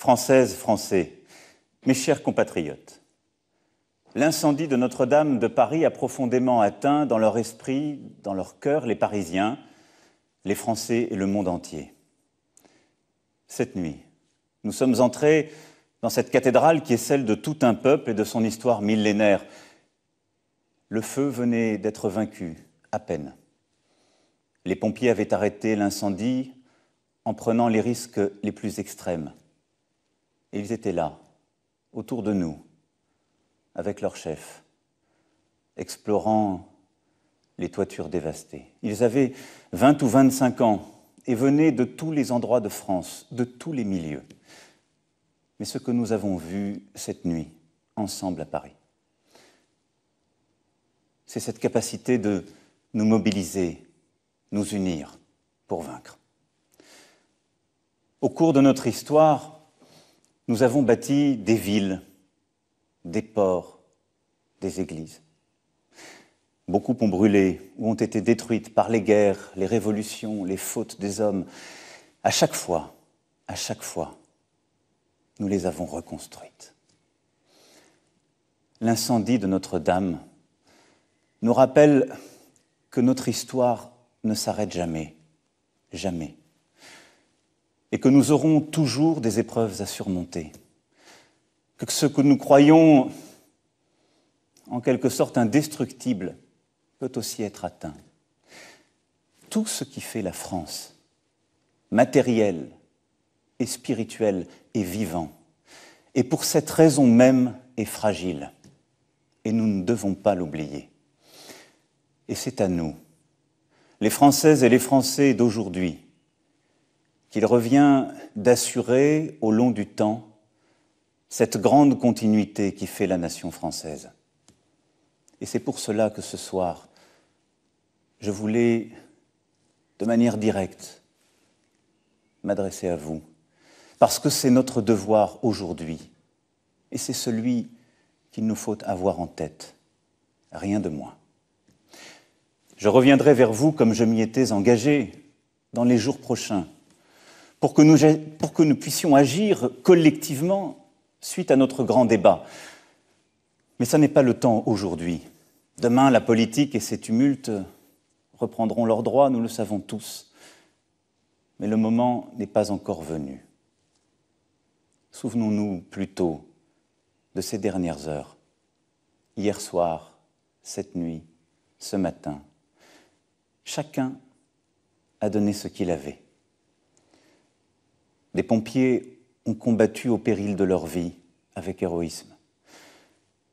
Françaises, Français, mes chers compatriotes, l'incendie de Notre-Dame de Paris a profondément atteint dans leur esprit, dans leur cœur, les Parisiens, les Français et le monde entier. Cette nuit, nous sommes entrés dans cette cathédrale qui est celle de tout un peuple et de son histoire millénaire. Le feu venait d'être vaincu, à peine. Les pompiers avaient arrêté l'incendie en prenant les risques les plus extrêmes. Et ils étaient là, autour de nous, avec leur chef, explorant les toitures dévastées. Ils avaient 20 ou 25 ans et venaient de tous les endroits de France, de tous les milieux. Mais ce que nous avons vu cette nuit, ensemble à Paris, c'est cette capacité de nous mobiliser, nous unir pour vaincre. Au cours de notre histoire, nous avons bâti des villes, des ports, des églises. Beaucoup ont brûlé ou ont été détruites par les guerres, les révolutions, les fautes des hommes. À chaque fois, nous les avons reconstruites. L'incendie de Notre-Dame nous rappelle que notre histoire ne s'arrête jamais, jamais, et que nous aurons toujours des épreuves à surmonter, que ce que nous croyons en quelque sorte indestructible peut aussi être atteint. Tout ce qui fait la France, matériel et spirituel et vivant, et pour cette raison même est fragile, et nous ne devons pas l'oublier. Et c'est à nous, les Françaises et les Français d'aujourd'hui, qu'il revient d'assurer au long du temps cette grande continuité qui fait la nation française. Et c'est pour cela que ce soir, je voulais, de manière directe, m'adresser à vous, parce que c'est notre devoir aujourd'hui, et c'est celui qu'il nous faut avoir en tête, rien de moins. Je reviendrai vers vous comme je m'y étais engagé dans les jours prochains, pour que nous puissions agir collectivement suite à notre grand débat. Mais ça n'est pas le temps aujourd'hui. Demain, la politique et ses tumultes reprendront leurs droits, nous le savons tous. Mais le moment n'est pas encore venu. Souvenons-nous plutôt de ces dernières heures, hier soir, cette nuit, ce matin. Chacun a donné ce qu'il avait. Des pompiers ont combattu au péril de leur vie avec héroïsme.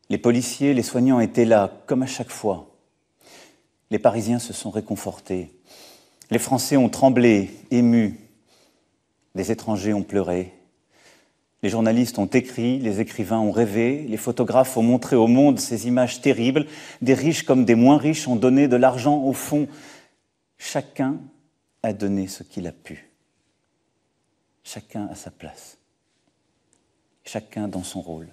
Les policiers, les soignants étaient là, comme à chaque fois. Les Parisiens se sont réconfortés. Les Français ont tremblé, émus. Les étrangers ont pleuré. Les journalistes ont écrit, les écrivains ont rêvé, les photographes ont montré au monde ces images terribles. Des riches comme des moins riches ont donné de l'argent au fond. Chacun a donné ce qu'il a pu. Chacun à sa place. Chacun dans son rôle.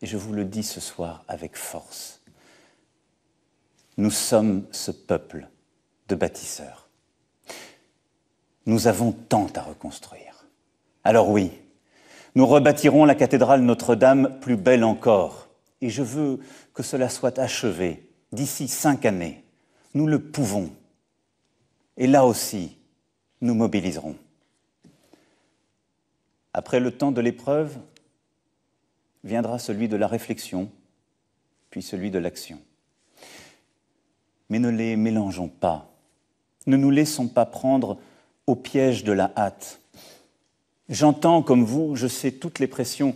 Et je vous le dis ce soir avec force. Nous sommes ce peuple de bâtisseurs. Nous avons tant à reconstruire. Alors oui, nous rebâtirons la cathédrale Notre-Dame plus belle encore. Et je veux que cela soit achevé d'ici 5 années. Nous le pouvons. Et là aussi, nous mobiliserons. Après le temps de l'épreuve, viendra celui de la réflexion, puis celui de l'action. Mais ne les mélangeons pas. Ne nous laissons pas prendre au piège de la hâte. J'entends, comme vous, je sais toutes les pressions.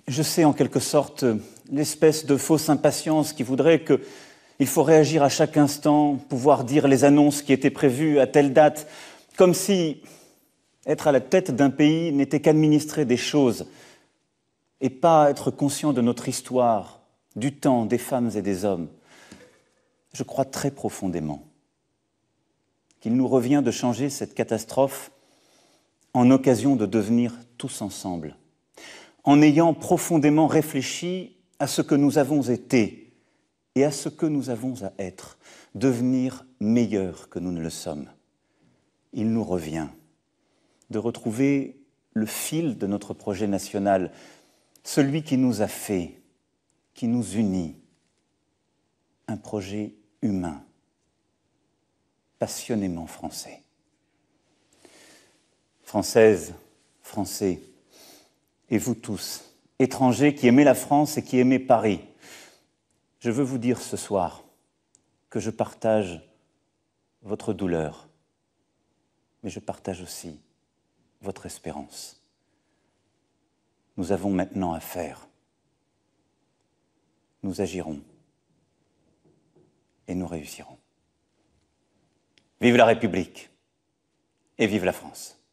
Je sais en quelque sorte l'espèce de fausse impatience qui voudrait qu'il faut réagir à chaque instant, pouvoir dire les annonces qui étaient prévues à telle date, comme si être à la tête d'un pays n'était qu'administrer des choses et pas être conscient de notre histoire, du temps, des femmes et des hommes. Je crois très profondément qu'il nous revient de changer cette catastrophe en occasion de devenir tous ensemble, en ayant profondément réfléchi à ce que nous avons été et à ce que nous avons à être, devenir meilleurs que nous ne le sommes. Il nous revient de retrouver le fil de notre projet national, celui qui nous a fait, qui nous unit, un projet humain, passionnément français. Françaises, Français, et vous tous, étrangers qui aimez la France et qui aimez Paris, je veux vous dire ce soir que je partage votre douleur, mais je partage aussi votre espérance. Nous avons maintenant à faire. Nous agirons et nous réussirons. Vive la République et vive la France!